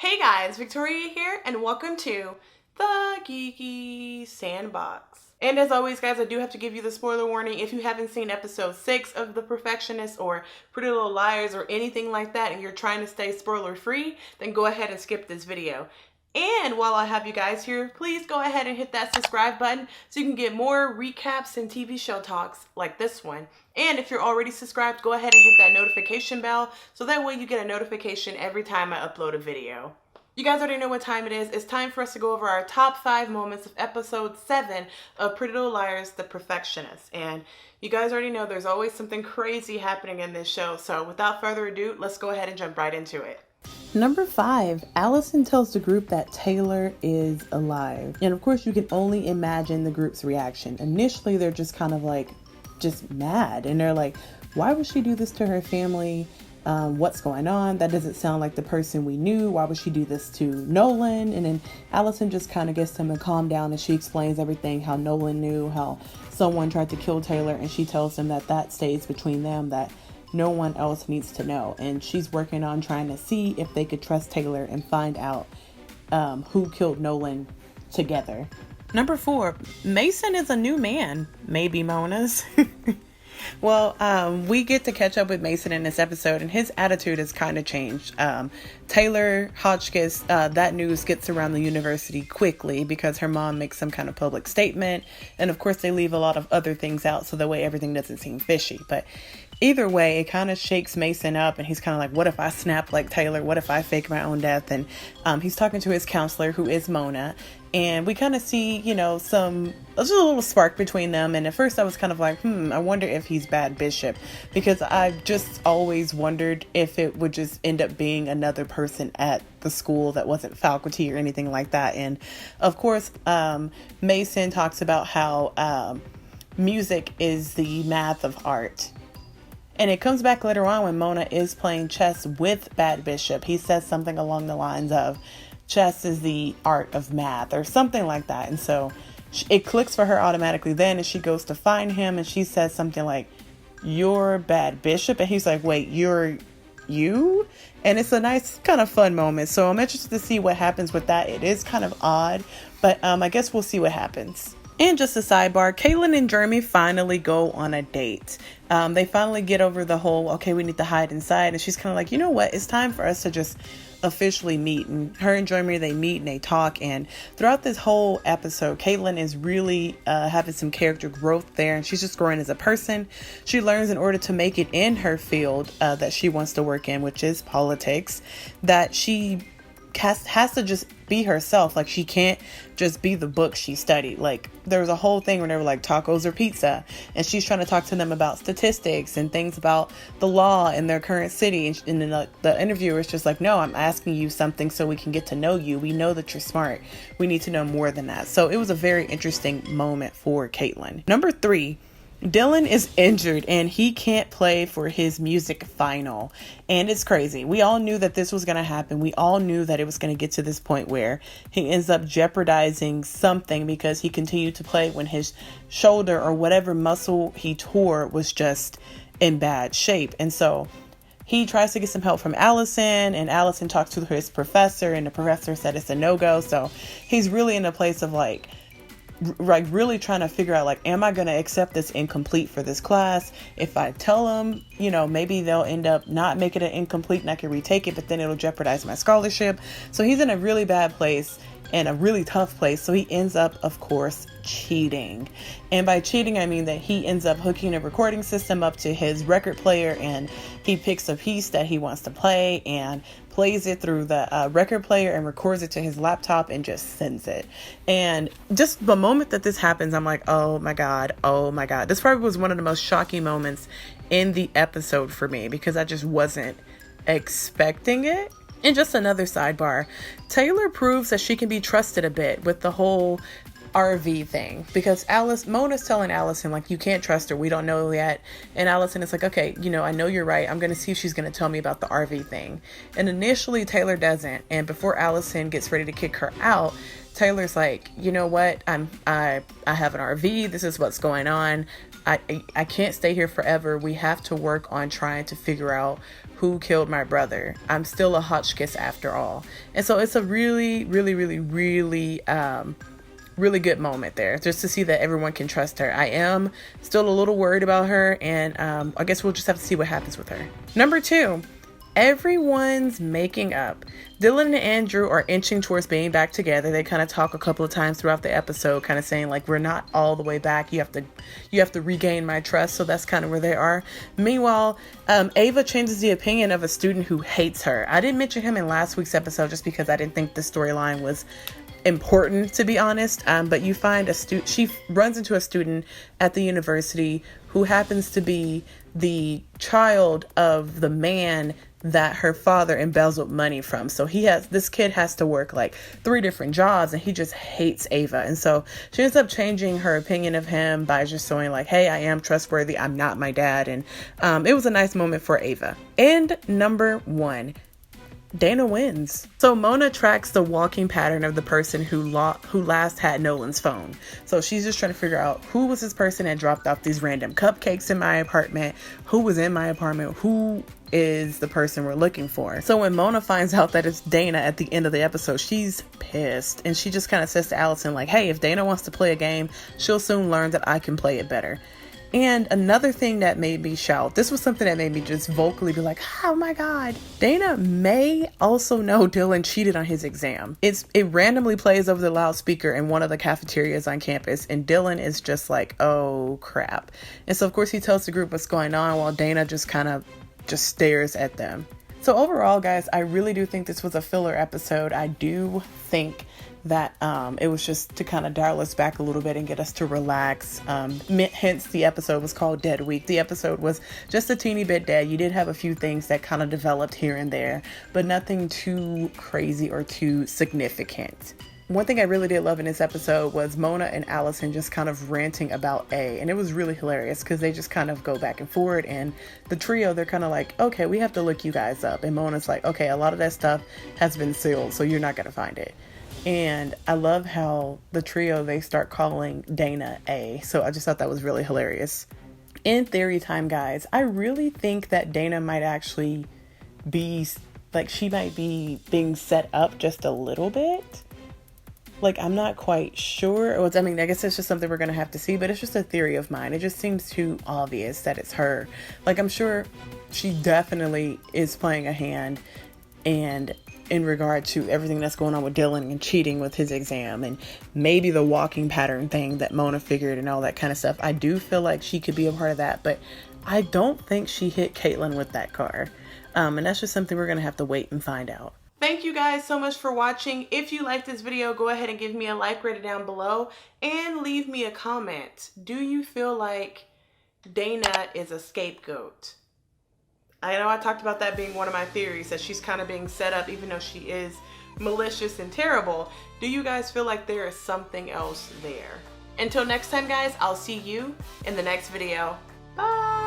Hey guys, Victoria here, and welcome to the Geeky Sandbox. And as always, guys, I do have to give you the spoiler warning. If you haven't seen episode 6 of The Perfectionists or Pretty Little Liars or anything like that, and you're trying to stay spoiler free, then go ahead and skip this video. And while I have you guys here, please go ahead and hit that subscribe button so you can get more recaps and TV show talks like this one. And if you're already subscribed, go ahead and hit that notification bell so that way you get a notification every time I upload a video. You guys already know what time it is. It's time for us to go over our top 5 moments of episode 7 of Pretty Little Liars, The Perfectionists. And you guys already know there's always something crazy happening in this show. So without further ado, let's go ahead and jump right into it. Number 5, Allison tells the group that Taylor is alive. And of course, you can only imagine the group's reaction. Initially, they're just kind of like, just mad. And they're like, why would she do this to her family? What's going on? That doesn't sound like the person we knew. Why would she do this to Nolan? And then Allison just kind of gets them to calm down, and she explains everything, how Nolan knew, how someone tried to kill Taylor, and she tells them that that stays between them, that no one else needs to know. And she's working on trying to see if they could trust Taylor and find out who killed Nolan together. Number 4, Mason is a new man. Maybe Mona's. Well, we get to catch up with Mason in this episode, and his attitude has kind of changed. Taylor Hotchkiss, that news gets around the university quickly because her mom makes some kind of public statement. And of course, they leave a lot of other things out so that way everything doesn't seem fishy. But either way, it kind of shakes Mason up, and he's kind of like, what if I snap like Taylor? What if I fake my own death? And he's talking to his counselor, who is Mona. And we kind of see, just a little spark between them. And at first I was kind of like, I wonder if he's Bad Bishop, because I've just always wondered if it would just end up being another person at the school that wasn't faculty or anything like that. And of course, Mason talks about how music is the math of art. And it comes back later on when Mona is playing chess with Bad Bishop. He says something along the lines of, chess is the art of math, or something like that. And so it clicks for her automatically then, and she goes to find him, and she says something like, you're Bad Bishop? And he's like, wait, you're you? And it's a nice kind of fun moment. So I'm interested to see what happens with that. It is kind of odd, but I guess we'll see what happens. And just a sidebar, Caitlin and Jeremy finally go on a date. They finally get over the whole, okay, we need to hide inside. And she's kind of like, you know what? It's time for us to just officially meet. And her and Jeremy, they meet and they talk. And throughout this whole episode, Caitlin is really having some character growth there. And she's just growing as a person. She learns in order to make it in her field that she wants to work in, which is politics, that she has to just be herself. Like, she can't just be the book she studied. Like, there was a whole thing where they were like tacos or pizza, and she's trying to talk to them about statistics and things about the law in their current city, and then the interviewer is just like, no, I'm asking you something so we can get to know you. We know that you're smart. We need to know more than that. So it was a very interesting moment for Caitlin. Number 3, Dylan is injured and he can't play for his music final. And it's crazy. We all knew that this was going to happen. We all knew that it was going to get to this point where he ends up jeopardizing something because he continued to play when his shoulder or whatever muscle he tore was just in bad shape. And so he tries to get some help from Allison, and Allison talks to his professor, and the professor said it's a no-go. So he's really in a place of like really trying to figure out, like, am I going to accept this incomplete for this class? If I tell them, maybe they'll end up not making it incomplete and I can retake it, but then it'll jeopardize my scholarship. So he's in a really bad place and a really tough place. So he ends up, of course, cheating. And by cheating, I mean that he ends up hooking a recording system up to his record player, and he picks a piece that he wants to play and plays it through the record player and records it to his laptop and just sends it. And just the moment that this happens, I'm like, oh my God. This probably was one of the most shocking moments in the episode for me because I just wasn't expecting it. And just another sidebar, Taylor proves that she can be trusted a bit with the whole RV thing, because Mona's telling Allison, like, you can't trust her, we don't know yet. And Allison is like, okay, I know you're right, I'm gonna see if she's gonna tell me about the RV thing. And initially Taylor doesn't, and before Allison gets ready to kick her out, Taylor's like, you know what, I have an RV, this is what's going on, I can't stay here forever. We have to work on trying to figure out who killed my brother. I'm still a Hotchkiss after all. And so it's a really, really, really, really, really good moment there, just to see that everyone can trust her. I am still a little worried about her, and I guess we'll just have to see what happens with her. Number 2, everyone's making up. Dylan and Andrew are inching towards being back together. They kind of talk a couple of times throughout the episode, kind of saying like, we're not all the way back. You have to regain my trust. So that's kind of where they are. Meanwhile, Ava changes the opinion of a student who hates her. I didn't mention him in last week's episode just because I didn't think the storyline was important, to be honest, but you find she runs into a student at the university who happens to be the child of the man that her father embezzled money from. So this kid has to work like 3 different jobs, and he just hates Ava. And so she ends up changing her opinion of him by just showing like, hey, I am trustworthy, I'm not my dad. And it was a nice moment for Ava. And number 1, Dana wins. So Mona tracks the walking pattern of the person who last had Nolan's phone. So she's just trying to figure out who was this person that dropped off these random cupcakes in my apartment, who was in my apartment, who is the person we're looking for. So when Mona finds out that it's Dana at the end of the episode, she's pissed, and she just kind of says to Allison like, hey, if Dana wants to play a game, she'll soon learn that I can play it better. And another thing that made me shout, this was something that made me just vocally be like, oh my God. Dana may also know Dylan cheated on his exam. It randomly plays over the loudspeaker in one of the cafeterias on campus, and Dylan is just like, oh crap. And so of course he tells the group what's going on while Dana just kind of stares at them. So overall, guys, I really do think this was a filler episode. I do think that it was just to kind of dial us back a little bit and get us to relax. Hence the episode was called Dead Week. The episode was just a teeny bit dead. You did have a few things that kind of developed here and there, but nothing too crazy or too significant. One thing I really did love in this episode was Mona and Allison just kind of ranting about A, and it was really hilarious because they just kind of go back and forward, and the trio, they're kind of like, okay, we have to look you guys up, and Mona's like, okay, a lot of that stuff has been sealed, so you're not going to find it. And I love how the trio, they start calling Dana A, so I just thought that was really hilarious. In theory time, guys, I really think that Dana might actually be, like, she might be being set up just a little bit. Like, I'm not quite sure. I mean, I guess it's just something we're going to have to see, but it's just a theory of mine. It just seems too obvious that it's her. Like, I'm sure she definitely is playing a hand, and in regard to everything that's going on with Dylan and cheating with his exam, and maybe the walking pattern thing that Mona figured and all that kind of stuff. I do feel like she could be a part of that, but I don't think she hit Caitlin with that car. And that's just something we're going to have to wait and find out. Thank you guys so much for watching. If you like this video, go ahead and give me a like, rate it down below, and leave me a comment. Do you feel like Dana is a scapegoat? I know I talked about that being one of my theories, that she's kind of being set up even though she is malicious and terrible. Do you guys feel like there is something else there? Until next time, guys, I'll see you in the next video. Bye!